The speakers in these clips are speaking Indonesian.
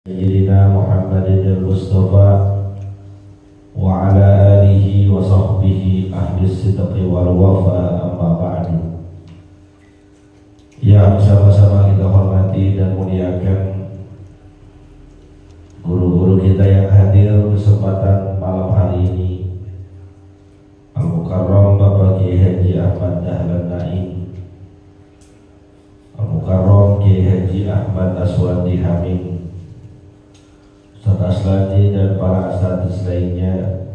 Sayyidina Muhammadin al-Mustafa wa ala alihi wa sahbihi ahli sidqi wal wafa, amma ba'du. Ya, bersama-sama kita hormati dan muliakan guru-guru kita yang hadir kesempatan malam hari ini. Al-Mukarram Bapak Kiai Haji Ahmad Dahlan Naim, Al-Mukarram Kiai Haji Ahmad Aswandi Hamid, Ustaz Asladi dan para asatidz lainnya,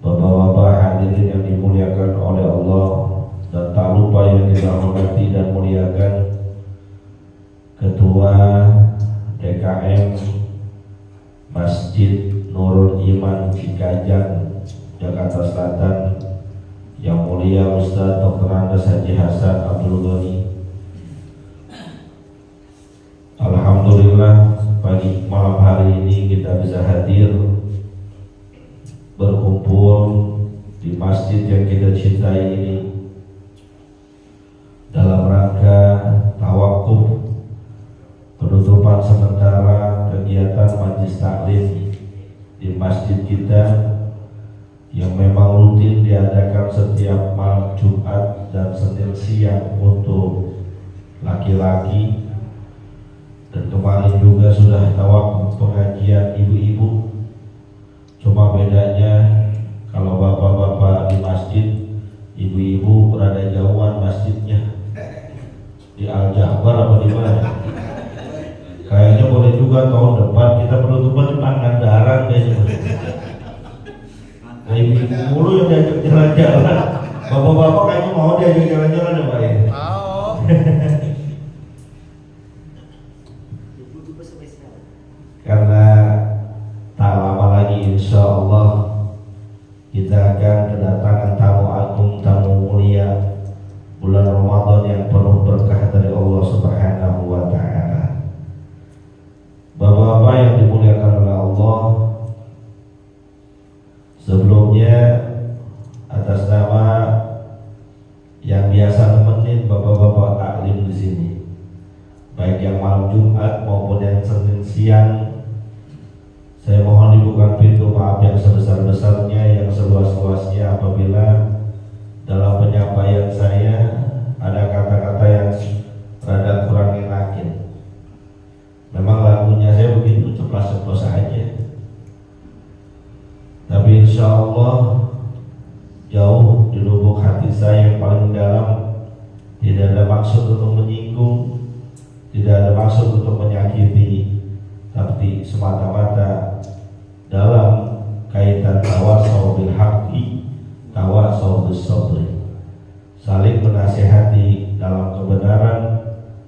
bapak-bapak hadirin yang dimuliakan oleh Allah, dan tak lupa yang kita hormati dan muliakan Ketua DKM Masjid Nurul Iman Cikajang, Jakarta Selatan, yang mulia Ustaz Dr. Andes Haji Hasan Abdul Ghani. Alhamdulillah, pagi malam hari ini kita bisa hadir berkumpul di masjid yang kita cintai ini dalam rangka tawakuf penutupan sementara kegiatan majelis taklim di masjid kita yang memang rutin diadakan setiap malam Jumat dan Senin siang untuk laki-laki. Dan kemarin juga sudah tawakuf pengajian ibu-ibu. Cuma bedanya kalau bapak-bapak di masjid, ibu-ibu berada jauhan masjidnya, di Al-Jahbar apa di mana? Kayaknya boleh juga tahun depan kita penutupan di Pangandaran kayaknya. Nah, ibu-ibu mulu yang diajak jalan-jalan. Bapak-bapak kayaknya mau diajak jalan-jalan ya Pak ya? Mau. Karena tak lama lagi insya Allah kita akan kedatangan tamu agung, tamu mulia, bulan Ramadan yang penuh berkah dari Allah Subhanahu wa Ta'ala. Bapak-bapak yang dimuliakan oleh Allah, sebelumnya atas nama yang biasa nemenin bapak-bapak taklim di sini, baik yang malam Jumat maupun yang Senin siang, saya mohon dibuka pintu maaf yang sebesar-besarnya, yang seluas-luasnya apabila dalam penyampaian saya ada kata-kata yang rada kurang enakin. Memang lagunya saya begitu ceplas-ceplos saja, tapi insya Allah jauh di lubuk hati saya yang paling dalam tidak ada maksud untuk menyinggung, tidak ada maksud untuk menyakiti, tapi semata-mata dalam kaitan tawasau bil haqqi, tawasau bis sabri, saling menasihati dalam kebenaran,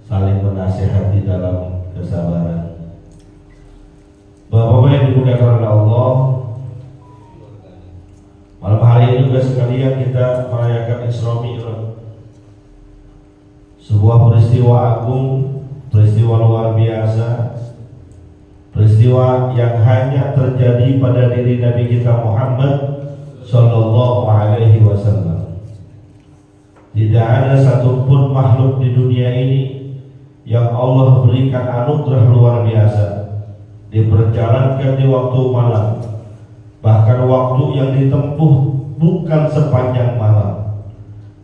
saling menasihati dalam kesabaran. Bapak-bapak yang dimuliakan oleh Allah, malam hari ini juga sekalian kita merayakan Isra Mi'raj, sebuah peristiwa agung, peristiwa luar biasa, peristiwa yang hanya terjadi pada diri Nabi kita Muhammad Sallallahu Alaihi Wasallam. Tidak ada satupun makhluk di dunia ini yang Allah berikan anugerah luar biasa diperjalankan di waktu malam, bahkan waktu yang ditempuh bukan sepanjang malam,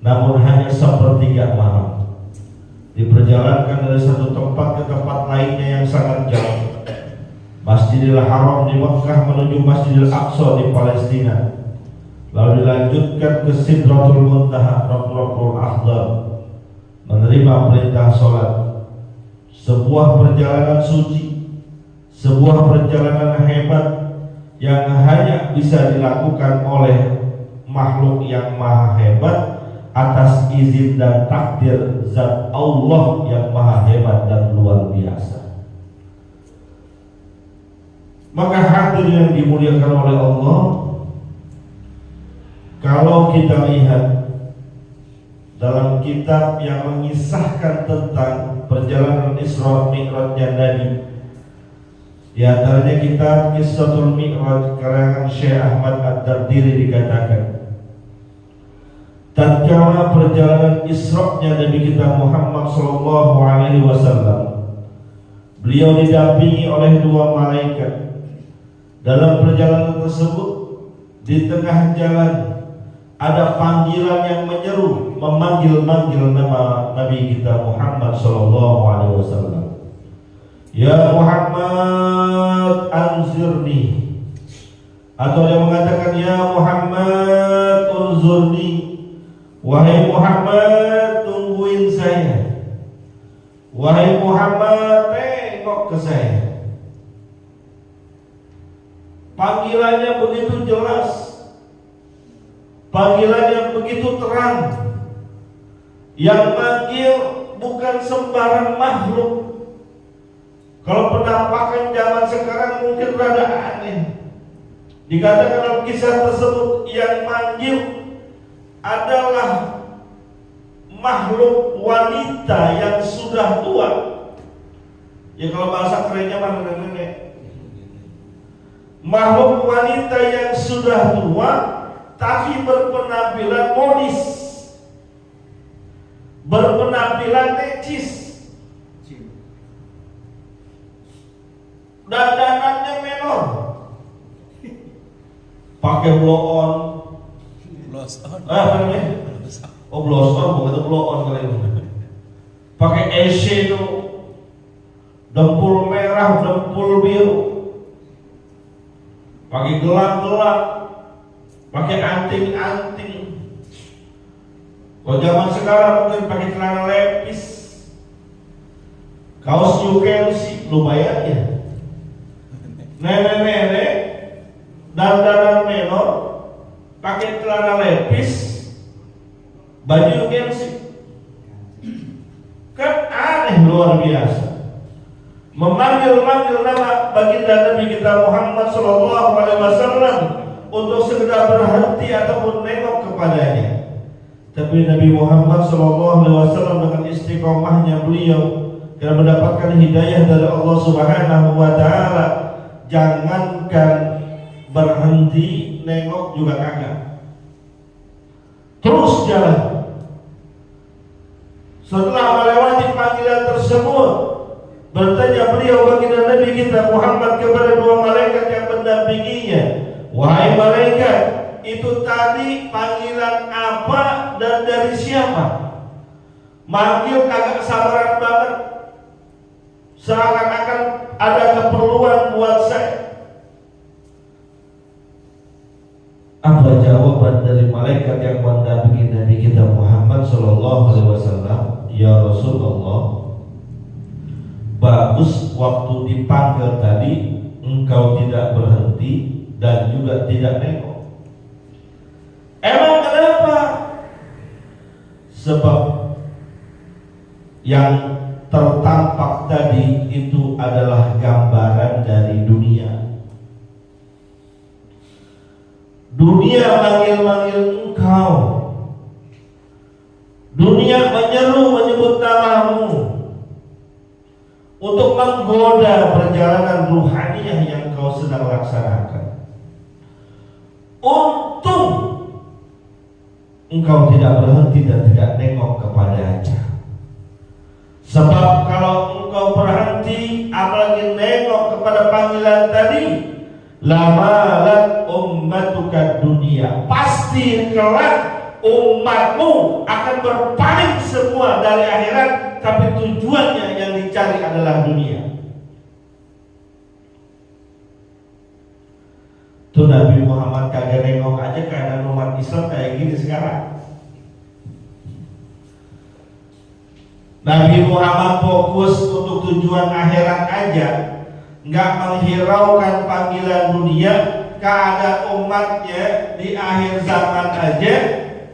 namun hanya sepertiga malam, diperjalankan dari satu tempat ke tempat lainnya yang sangat jauh, Masjidil Haram di Mekah menuju Masjidil Aqsa di Palestina, lalu dilanjutkan ke Sidratul Muntaha, Rabbul Akhdar, menerima perintah sholat. Sebuah perjalanan suci, sebuah perjalanan hebat yang hanya bisa dilakukan oleh makhluk yang maha hebat atas izin dan takdir zat Allah yang maha hebat dan luar biasa. Maka hadir yang dimuliakan oleh Allah, kalau kita lihat dalam kitab yang mengisahkan tentang perjalanan Isra Mi'rajnya Nabi, di antaranya kitab Qissatul Mi'raj karangan Syekh Ahmad Ad-Dardiri, dikatakan tatkala perjalanan Isra-nya Nabi kita Muhammad sallallahu alaihi wasallam Beliau didampingi oleh dua malaikat. Dalam perjalanan tersebut, di tengah jalan ada panggilan yang menyeru, memanggil-manggil nama Nabi kita Muhammad sallallahu alaihi wasallam. Ya Muhammad anzirni, atau dia mengatakan ya Muhammad unzurni, wahai Muhammad tungguin saya, wahai Muhammad tengok ke saya. Panggilannya begitu jelas, panggilannya begitu terang. Yang manggil bukan sembarang makhluk. Kalau penampakan zaman sekarang mungkin rada aneh. Dikatakan dalam kisah tersebut yang manggil adalah makhluk wanita yang sudah tua. Ya kalau bahasa kerennya mana nenek. Makhluk wanita yang sudah tua tapi berpenampilan modis, berpenampilan necis, dandanannya menor, pakai blow on, blow on bukan blow on kali ini, pakai eyeshadow, dempul merah, dempul biru, pakai gelang-gelang, pakai anting-anting. Kalau zaman sekarang mungkin pakai celana lepis, kaos New Chelsea, lumayan ya. Nenek-nenek dandanan menor, pakai celana lepis, baju New Chelsea, kan aneh luar biasa. Memanggil-manggil nama baginda Nabi kita Muhammad sallallahu alaihi wasallam untuk sekedar berhenti ataupun nengok kepadanya. Tapi Nabi Muhammad sallallahu alaihi wasallam dengan istiqomahnya beliau karena mendapatkan hidayah dari Allah Subhanahu wa taala, jangankan berhenti nengok juga kagak. Terus jalan. Setelah melewati panggilan tersebut, bertanya beliau baginda Nabi kita Muhammad kepada dua malaikat yang mendampinginya, wahai malaikat, itu tadi panggilan apa dan dari siapa? Manggil kagak sabaran banget, seakan-akan ada keperluan buat saya. Apa jawaban dari malaikat yang mendampingi Nabi kita Muhammad sallallahu alaihi wasallam? Ya Rasulullah, bagus waktu dipanggil tadi engkau tidak berhenti dan juga tidak nengok. Emang kenapa? Sebab yang tertampak tadi itu adalah gambaran dari dunia. Dunia manggil-manggil engkau. Dunia menyeru menyebut namamu untuk menggoda perjalanan ruhaniyah yang kau sedang laksanakan. Untung engkau tidak berhenti dan tidak nengok kepadanya. Sebab kalau engkau berhenti apalagi nengok kepada panggilan tadi, lamalat ummatuka dunia, pasti kelak umatmu akan berpaling semua dari akhirat, tapi tujuannya yang dicari adalah dunia. Tuh Nabi Muhammad kagak nengok aja keadaan umat Islam kayak gini sekarang. Nabi Muhammad fokus untuk tujuan akhirat aja, nggak menghiraukan panggilan dunia. Keadaan umatnya di akhir zaman aja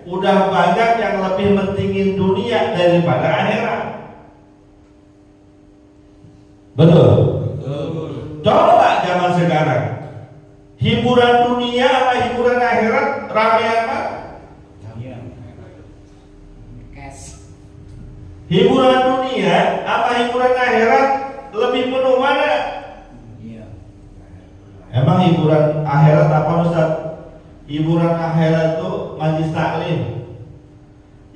udah banyak yang lebih mentingin dunia daripada akhirat. Betul? Betul. Coba zaman sekarang, hiburan dunia apa hiburan akhirat ramean apa? Hiburan dunia apa hiburan akhirat lebih penuh mana? Emang hiburan akhirat apa Ustaz? Hiburan akhirat itu majlis taklim.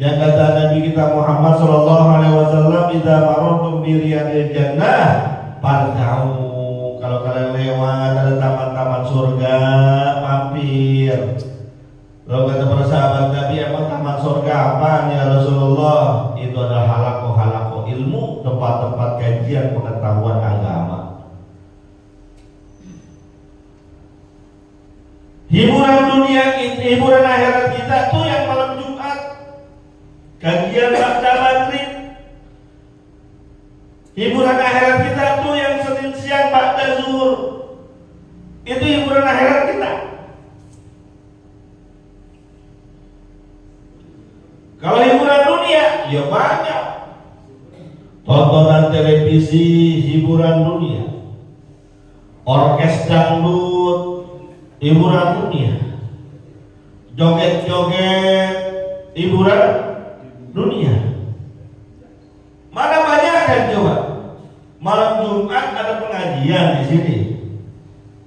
Yang kata Nabi kita Muhammad sallallahu alaihi wasallam, "Idza marartum bi riyadil jannah Farjau, kalau kalian lewat ada taman-taman surga, mampir. Kalau kata para sahabat Nabi, emang taman surga apa ya Rasulullah? Itu adalah halaqah ilmu, tempat-tempat kajian pengetahuan agama. Hiburan dunia, hiburan akhirat kita tuh yang malam Jumat, kajian ba'da maghrib. Hiburan akhirat kita tuh yang Senin siang ba'da zuhur. Itu hiburan akhirat kita. Kalau hiburan dunia, ya banyak. Tontonan televisi, hiburan dunia. Orkes dangdut, hiburan dunia. Joget-joget, hiburan dunia. Mana banyak kan coba? Malam Jumat ada pengajian di sini.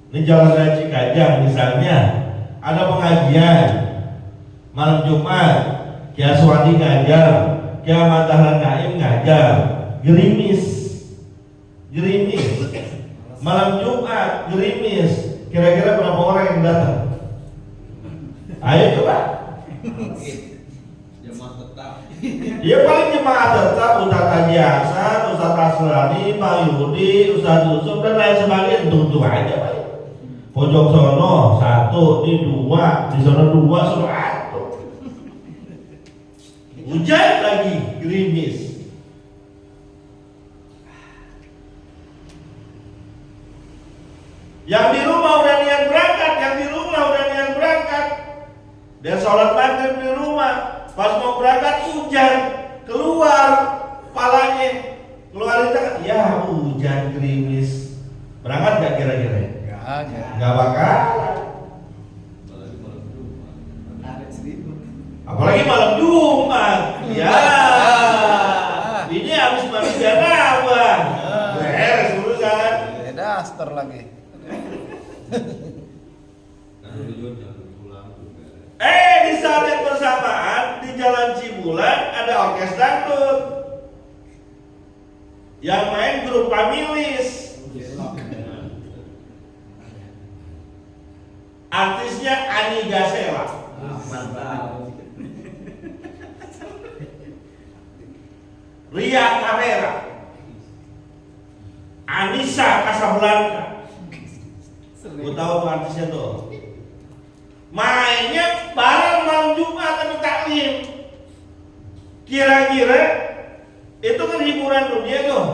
Ini Jalan Raya Cikajang misalnya, ada pengajian malam Jumat. Kia Suwandi ngajar, Kia Matahari Naim ngajar, gerimis. Malam Jumat gerimis. Kira-kira berapa orang yang datang? Ayo coba. Jemaah tetap. Ya paling jemaah tetap, Ustaz Haji Hasan, Ustaz Asrani, Pak Yudi, Ustaz Yusuf dan lain sebagainya. Tuh aja Pak. Pojok sono 1, di 2, di sono 2, sono 1. Hujan lagi, gerimis. Yang di rumah udah niat berangkat, Dan sholat maghrib di rumah. Pas mau berangkat hujan, keluar palanya, keluarin tangan. Ya hujan gerimis. Berangkat gak kira-kira? Gak bakalan. Apalagi malam Jumat. Ya, ini habis mandi janabah. Beres urusan. Daster lagi. Di saat yang bersamaan di Jalan Cibulan ada orkes dangdut yang main grup Pamilis. Artisnya Ani Gasela. Ria Carrera, Anissa Casablanca. Gue tahu tuh artisnya tuh. Mainnya bareng malam Jumat atau taklim. Kira-kira itu kan hiburan dunia tuh.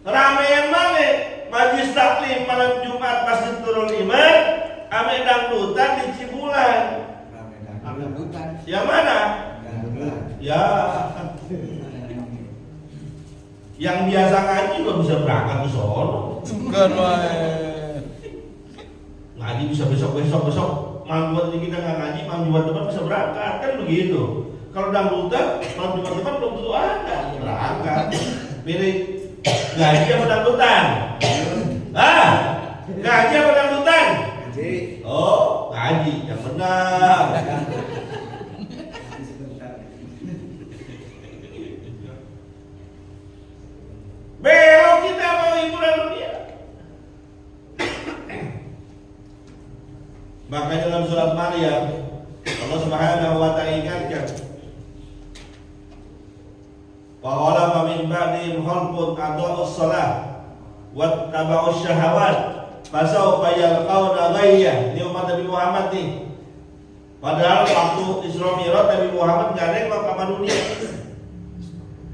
Ramean mana? Majlis taklim malam Jumat Masjid Nurul Iman, ame dangdutan di Cibulan. Yang mana? Ya. Yang biasa ngaji juga bisa berangkat ke sono. Bukan wae. Ngaji bisa besok malam Jumat ini kita nggak ngaji, malam Jumat depan bisa berangkat, kan begitu. Kalau dangdutan malam Jumat depan belum tentu ada berangkat. Pilih ngaji apa dangdutan? Ngaji apa dangdutan? Ngaji. Oh, ngaji yang benar. Belok kita mau hiburan dunia. Makanya dalam surat Maryam Allah Subhanahu wa ta'ala ingatkan, wa qala min ba'dihim khalqun adaa'us shalah wattaba'us syahawat fasawfa yalqauna ghayya. Ini umat Nabi Muhammad nih. Padahal waktu Isra Mi'raj Nabi Muhammad enggak nengok sama dunia.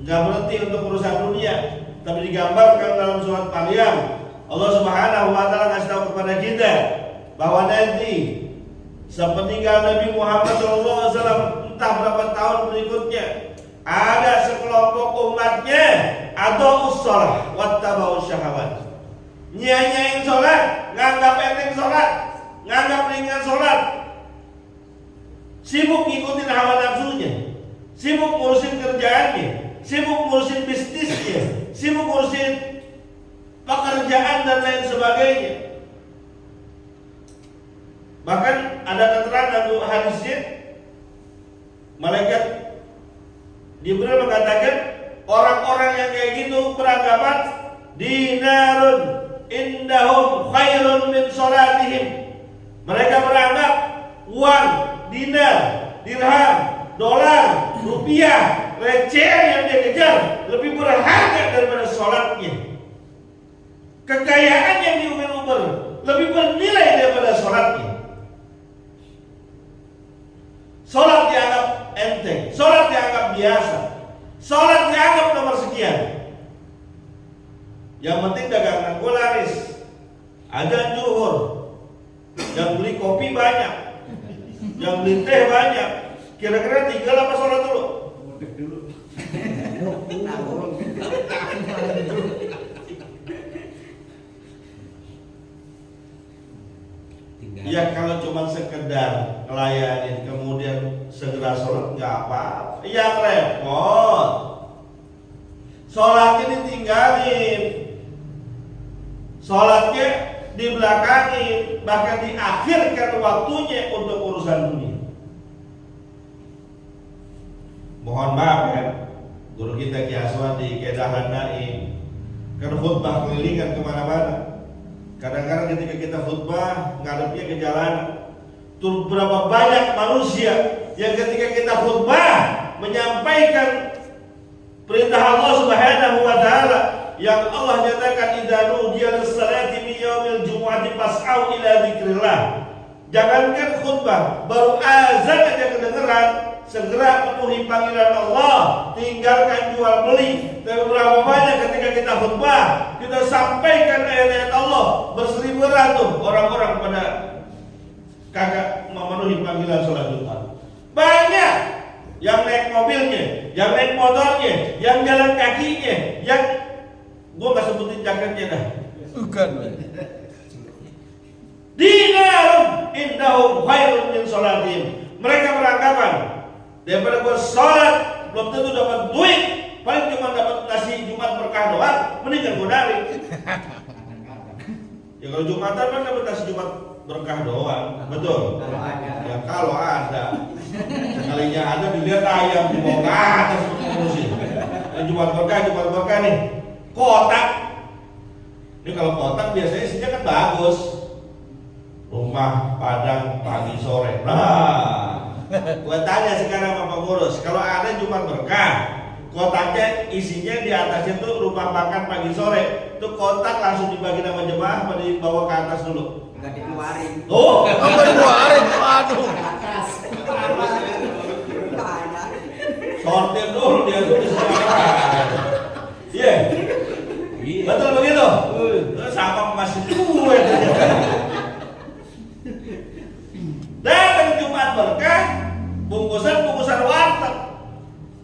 Enggak berhenti untuk urusan dunia, tapi digambarkan dalam surat Maryam. Allah Subhanahu wa ta'ala ngasih tahu kepada kita bahwa nanti sepeninggal Nabi Muhammad SAW entah berapa tahun berikutnya ada sekelompok umatnya adaa'us shalah wattaba'us syahawat. Nyanyain sholat, nganggap enteng sholat, nganggap ringan sholat, sibuk ngikutin hawa nafsunya, sibuk ngurusin kerjaannya, sibuk ngurusin bisnisnya, sibuk ngurusin pekerjaan dan lain sebagainya. Bahkan ada keterangan untuk hadisnya, malaikat Jibril mengatakan orang-orang yang kayak gitu beranggapan dinarun indahum khairun min salatihim. Mereka beranggap uang, dinar, dirham, dolar, rupiah, recehan yang dia kejar lebih berharga daripada sholatnya. Kekayaan yang diuber-uber lebih bernilai daripada sholatnya. Sholat dianggap enteng, sholat dianggap biasa, sholat dianggap nomor sekian. Yang penting dagangan gue laris, ada zuhur, yang beli kopi banyak, yang beli teh banyak. Kira-kira tinggal apa sholat dulu? Ya kalau cuma sekedar ngelayanin kemudian segera sholat nggak apa-apa. Yang repot sholatnya ditinggalin, sholatnya dibelakangin, bahkan diakhirkan waktunya untuk urusan dunia. Mohon maaf ya, guru kita Ki Aswadi, Ki Dahlan Naim, kan khutbah kelilingan kemana-mana. Kadang-kadang ketika kita khutbah ngadepnya ke jalanan, tuh berapa banyak manusia yang ketika kita khutbah menyampaikan perintah Allah Subhanahu wa taala yang Allah nyatakan idza nudiya lis-salati min yaumil jumu'ati fas'au ila dzikrillah. Jangankan khutbah, baru azan aja kedengeran, segera penuhi panggilan Allah, tinggalkan jual beli. Dan berapa banyak ketika kita khutbah, kita sampaikan ayat-ayat Allah, berseribu ratus orang-orang pada kagak memenuhi panggilan sholat Jumat. Banyak yang naik mobilnya, yang naik motornya, yang jalan kakinya, yang gua nggak sebutin jaketnya dah. Bukan. Dinarun indahum khairun min salatihim. Mereka beranggapan daripada gua sholat belum tentu dapat duit, paling cuma dapat nasi Jumat berkah doang, mendingan gua narik. Ya kalau Jumatan kan dapat nasi Jumat berkah doang, betul? Ya kalau ada, sekalinya ada dilihat ayam di bawah ke atas ngurusin. Jumat berkah nih, kotak. Ini kalau kotak biasanya isinya kan bagus. Rumah Padang pagi sore. Nah, gua tanya sekarang sama Pak Ngurus, kalau ada Jumat berkah, kotaknya isinya di atasnya tuh rumah makan pagi sore, tuh kotak langsung dibagi sama jemaah atau dibawa ke atas dulu? Enggak dikeluarin. Oh, Enggak dikeluarin, aduh. Atas. sortir dulu dia tuh di sekolah. Iya. Betul begitu? Sama masih gue. Dan Jumat berkah, bungkusan warteg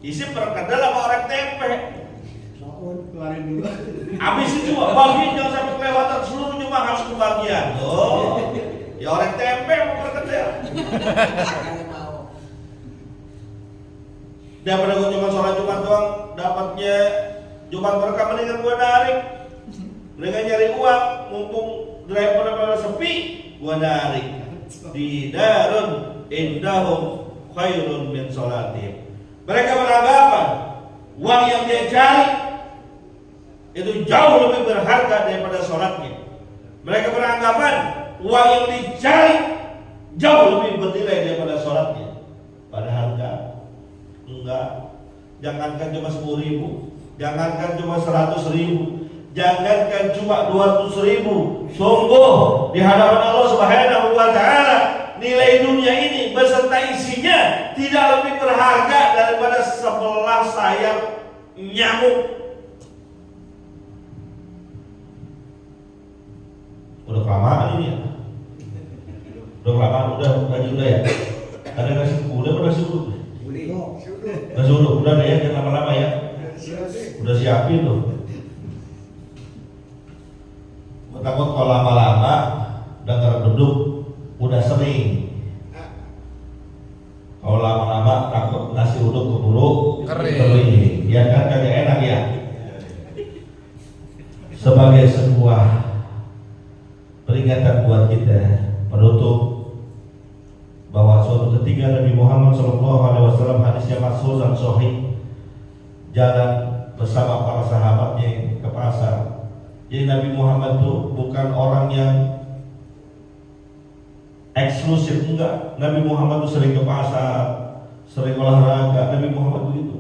isi perkedel sama orek tempe. Keluarin dulu. Habis itu cuma bagian jangan sampai kelewatan, seluruh jemaah harus kebagian. Oh, ya orek tempe sama perkedel. Daripada gue cuma sholat Jumat doang, dapatnya Jumat berkah, mendingan gue narik, mendingan nyari uang, mumpung driver pada sepi, gue narik. Dinarun indahum khairun min salatihim. Mereka beranggapan uang yang dia cari itu jauh lebih berharga daripada sholatnya. Mereka beranggapan uang yang dicari jauh lebih bernilai daripada sholatnya. Padahal enggak. Jangankan cuma 10.000, jangankan cuma 100.000, jangankan cuma 200.000. Sungguh di hadapan Allah Subhanahu wa taala nilai dunia ini beserta isinya tidak lebih berharga daripada 11 sayap nyamuk. Udah kelamaan ini ya. Udah kelamaan, udah ya. Ada nasi udah pada suruh. Nasi udah deh ya, jangan lama-lama ya. Udah siapin tuh. Takut kalau lama-lama dengar duduk udah sering. Kalau lama-lama takut nasi uduk keburu kering. Ya kan kagak enak ya. Sebagai sebuah peringatan buat kita penutup bahwa suatu ketika Nabi Muhammad SAW hadisnya masyhur dan sahih jalan bersama para sahabatnya ke pasar. Jadi Nabi Muhammad tuh bukan orang yang eksklusif, enggak. Nabi Muhammad tuh sering ke pasar, sering olahraga. Nabi Muhammad tuh itu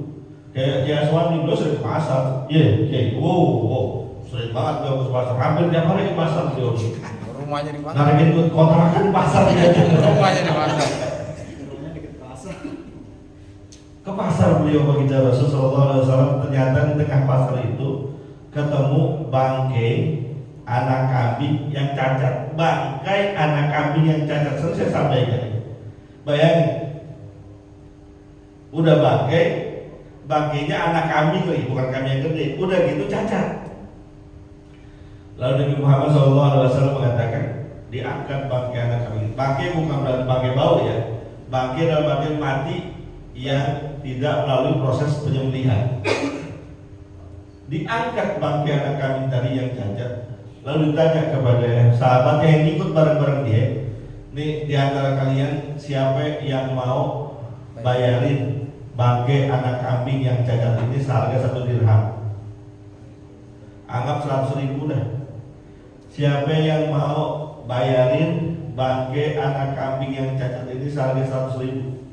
kayak Aswani beliau sering ke pasar. Wow, sering banget beliau ke pasar. Hampir tiap hari ke pasar beliau. Rumahnya di mana? Narikin kontrakan di pasar dia. Rumahnya di mana? Rumahnya deket pasar. Ke pasar beliau baginda Rasul sallallahu alaihi wasallam. Ternyata di tengah pasar itu ketemu bangkai anak kambing yang cacat. Bangkai anak kambing yang cacat. Sering saya sampaikan. Bayangin, udah bangkainya anak kambing lagi, bukan kambing yang gede. Udah gitu cacat. Lalu Nabi Muhammad SAW mengatakan, diangkat bangkai anak kambing. Bangkai bukan berarti bangkai bau ya. Bangkai dalam artian mati yang tidak melalui proses penyembelihan. Diangkat bangkai anak kambing tadi yang cacat. Lalu ditanya kepada sahabat yang ikut bareng-bareng dia, nih di antara kalian siapa yang mau bayarin bangkai anak kambing yang cacat ini seharga 1 dirham? Anggap 100.000 dah. Siapa yang mau bayarin bangkai anak kambing yang cacat ini seharga 100.000?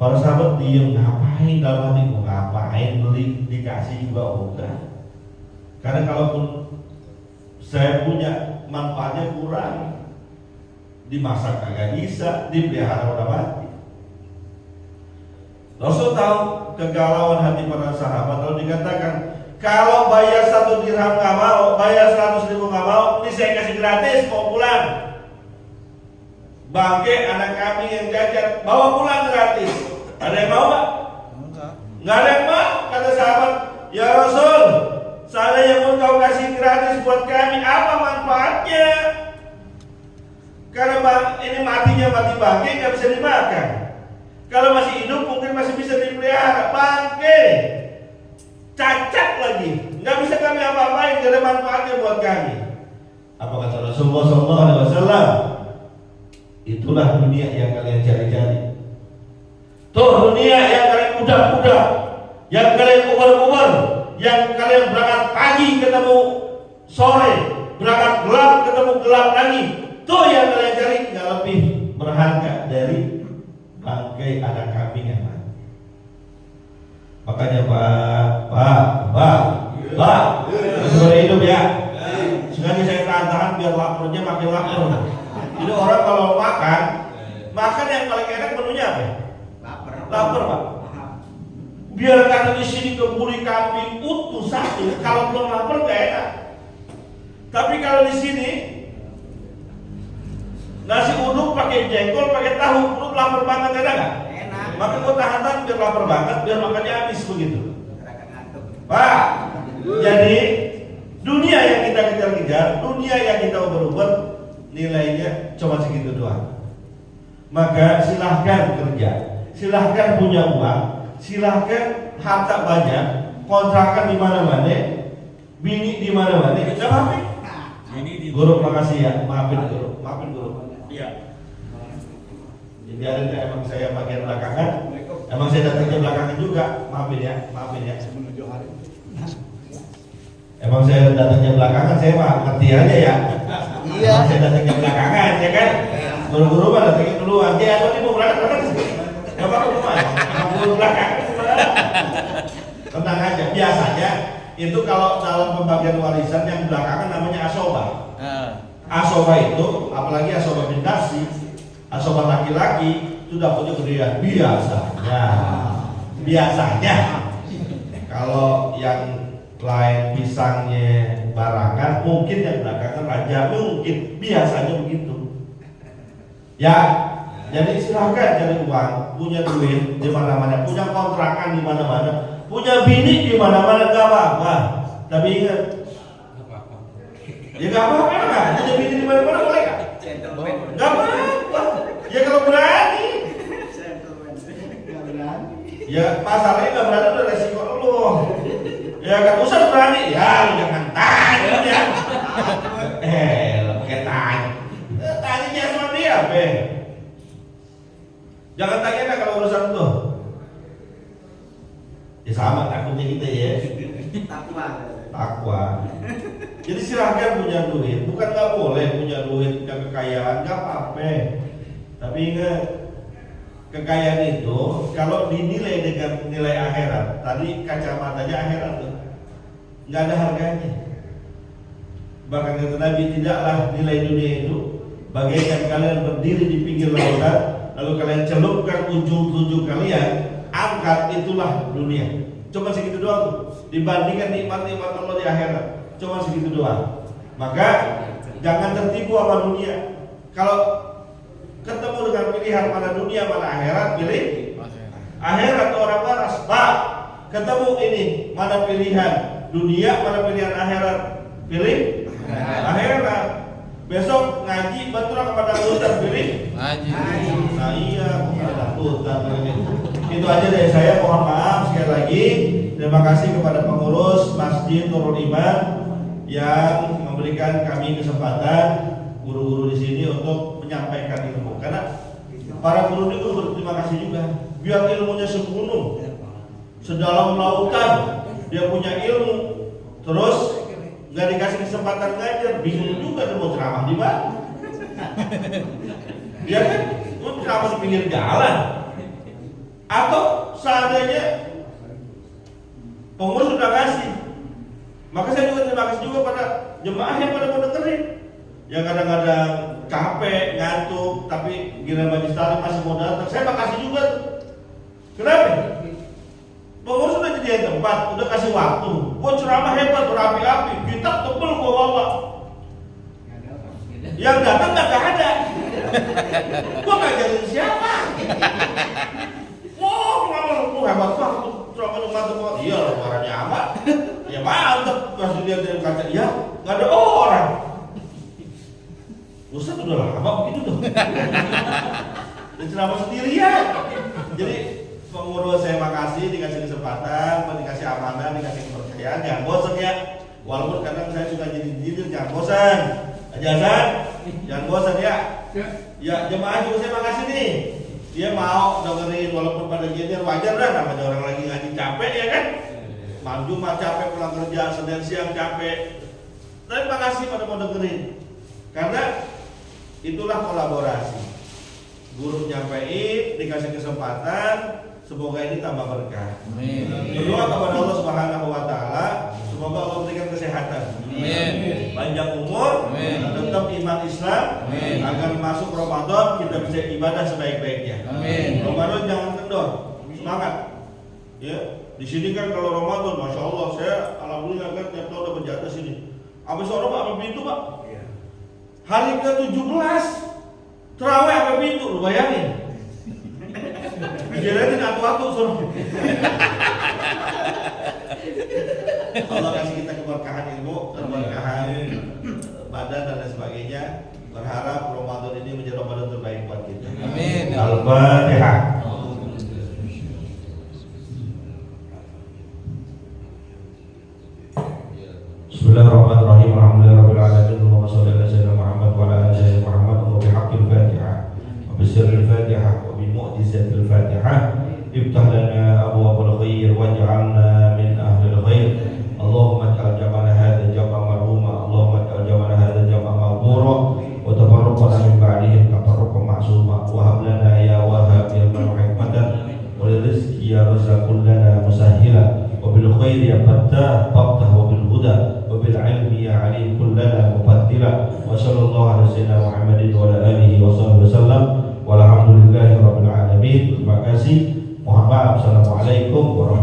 Para sahabat diem, ngapain dalam hati? Ngapain beli, dikasih juga enggak. Karena kalaupun saya punya manfaatnya kurang, dimasak kagak bisa, dipelihara udah mati. Rasul tahu kegalauan hati para sahabat, lalu dikatakan, kalau bayar 1 dirham nggak mau, bayar 100.000 nggak mau, ini saya kasih gratis, mau pulang. Bangkai anak kami yang cacat, bawa pulang gratis. Ada yang mau Pak? Enggak. Nggak ada yang mau. Kata sahabat, ya Rasul, seandainya pun kau kasih gratis buat kami, apa manfaatnya? Karena ini matinya mati bangkai, nggak bisa dimakan. Kalau masih hidup mungkin masih bisa dipelihara. Bangkai cacat lagi, nggak bisa kami apa-apain, nggak ada manfaatnya buat kami. Apa kata Rasulullah SAW? Itulah dunia yang kalian cari-cari. Tuh dunia yang kalian udah-udah, yang kalian uber-uber, yang kalian berangkat pagi ketemu sore, berangkat gelap ketemu gelap lagi. Tuh yang kalian cari, nggak lebih berharga dari bangkai anak kambing yang mati. Makanya Pak, seumur hidup ya. Sengaja saya tahan-tahan biar laparnya makin lapar. Jadi orang kalau makan yang paling enak menunya apa? Lapar Pak. Biar kata di sini kebuli kambing utuh satu, kalau belum lapar nggak enak. Tapi kalau di sini nasi uduk pakai jengkol, pakai tahu, perut lapar banget, enak nggak? Enak. Maka gua tahan biar lapar banget, biar makannya habis begitu. Pak, jadi dunia yang kita kejar-kejar, dunia yang kita ubah-ubah, nilainya cuma segitu doang. Maka silahkan kerja, silahkan punya uang, silahkan harta banyak, kontrakan di mana-mana, bini di mana-mana, kita maafin. Guru makasih ya, maafin guru. Iya. Biarin ya, emang saya bagian belakangan, emang saya datangnya belakangan juga, maafin ya. Menuju hari. Emang saya datangnya belakangan, saya mah ngerti aja ya. Iya. Emang saya datangnya belakangan, ya kan? Guru-guru mah datangnya duluan. Ya, ini mau berangkat sih. Gak apa-apa mah. Guru belakangan. Tenang aja. Biasanya itu kalau dalam pembagian warisan yang belakangan namanya asoba. Asoba itu, apalagi asoba bintasi, asoba laki-laki itu dapatnya gedean. Biasanya. Kalau yang lain pisangnya barangan, mungkin yang belakangan raja, mungkin biasanya begitu. Ya, jadi silahkan cari uang, punya duit di mana-mana, punya kontrakan di mana-mana, punya bini di mana-mana, nggak apa-apa. Tapi ingat, ya nggak apa-apa kan? Punya bini di mana-mana boleh nggak? Nggak apa-apa. Ya kalau berani. Ya masalahnya nggak berani udah resiko lu. Ya kan usah berani, ya lu jangan tanya ya. Lo pakai tanya. Tanya sama dia, be. Jangan tanya kan kalau urusan tuh. Ya sama takutnya kita ya. Takwa. takwa. Jadi silahkan punya duit, bukan nggak boleh punya duit, punya kekayaan, nggak apa-apa. Tapi ingat, kekayaan itu kalau dinilai dengan nilai akhirat, tadi kacamatanya akhirat tuh, nggak ada harganya. Bahkan kata Nabi, tidaklah nilai dunia itu bagaikan kalian berdiri di pinggir lautan, lalu kalian celupkan ujung telunjuk kalian, angkat, itulah dunia. Cuma segitu doang tuh, dibandingkan nikmat-nikmat Allah di akhirat. Cuma segitu doang. Maka jangan tertipu sama dunia. Kalau ketemu dengan pilihan mana dunia mana akhirat, pilih akhirat. Orang waras, Pak, ketemu ini mana pilihan dunia mana pilihan akhirat, pilih akhirat. Besok ngaji betul kepada Ustaz, pilih ngaji. Nah iya, Ustaz. Itu aja dari saya, mohon maaf sekali lagi. Terima kasih kepada pengurus Masjid Nurul Iman yang memberikan kami kesempatan guru-guru di sini untuk menyampaikan ilmu. Karena para guru ini berterima kasih juga. Biar ilmunya segunung, sedalam lautan, dia punya ilmu, terus nggak dikasih kesempatan ngajar, bingung juga dia mau ceramah di mana. Dia kan mau ceramah di pinggir jalan, atau seandainya pengurus sudah kasih. Maka saya juga terima kasih juga pada jemaah yang pada mau dengerin, yang kadang-kadang capek, ngantuk, tapi giliran majelis taklim masih mau datang. Saya makasih juga. Kenapa? Pengurus sudah jadi tempat, udah kasih waktu. Gua ceramah hebat, berapi-api, kitab tebel gua bawa. Yang datang nggak ada. Gua ngajarin siapa? Lu hebat banget, ceramah lu mantep banget. Iya, suaranya apa? Ya mantep. Pas dilihat dari kaca, ya nggak ada orang. Ustaz udah lama begitu tuh. Dan ceramah sendirian. Jadi pengurus saya makasih dikasih kesempatan, dikasih amanah, dikasih kepercayaan. Jangan bosan ya. Walaupun kadang saya suka jadi jangan bosan. Ajaran, jangan bosan ya. Ya jemaah juga saya makasih nih. Dia mau dengerin walaupun pada jadinya wajar lah, namanya orang lagi ngaji capek ya kan. Malam Jumat capek, pulang kerja, Senin siang capek. Tapi makasih pada mau dengerin. Karena itulah kolaborasi. Guru nyampein, dikasih kesempatan, semoga ini tambah berkah. Berdoa kepada Allah Subhanahu wa taala, semoga Allah berikan kesehatan. Amin. Panjang umur, tetap iman Islam, agar masuk Ramadan kita bisa ibadah sebaik-baiknya. Amin. Ramadan jangan kendor, semangat. Ya, di sini kan kalau Ramadan, masya Allah, saya alhamdulillah kan tiap tahun udah berjata sini. Habis orang apa pintu Pak? Hari ke-17 terawih apa pintu, lu bayangin. Dijadiin atu-atu suruh. Allah kasih kita keberkahan ilmu, keberkahan badan dan lain sebagainya. Berharap Ramadan ini menjadi Ramadan terbaik buat kita. Amin. Al-Fatihah. Bismillahirrahmanirrahim. Alhamdulillahirabbil alamin. Allahumma shalli ala sayyidina Muhammad wa ala ali sayyidina Muhammad wa bihaqqil Fatihah wa bisirril Fatihah wa bi mu'jizatil Fatihah. Iftah lana abwaabal khair waj'alna min ahlil khair. Allahumma ij'al jam'ana hadza jam'an marhuma. Allahumma ij'al jam'ana hadza jam'an maghfura wa tafarraqna min ba'dihi tafarraqan ma'suma. Wa hab lana ya Wahhab ilman wa hikmatan wa rizqi ya Razzaqul lana musahhila wa bil khair ya Fattah fattah wa bil huda wa bil ilmi ya alim kullana mufaddila. Wa sallallahu ala sayyidina Muhammadin wa ala alihi wa sahbihi wasallam. Walhamdulillahi rabbil alamin. Terima kasih. Mohon maaf. Assalamualaikum warahmatullahi wabarakatuh.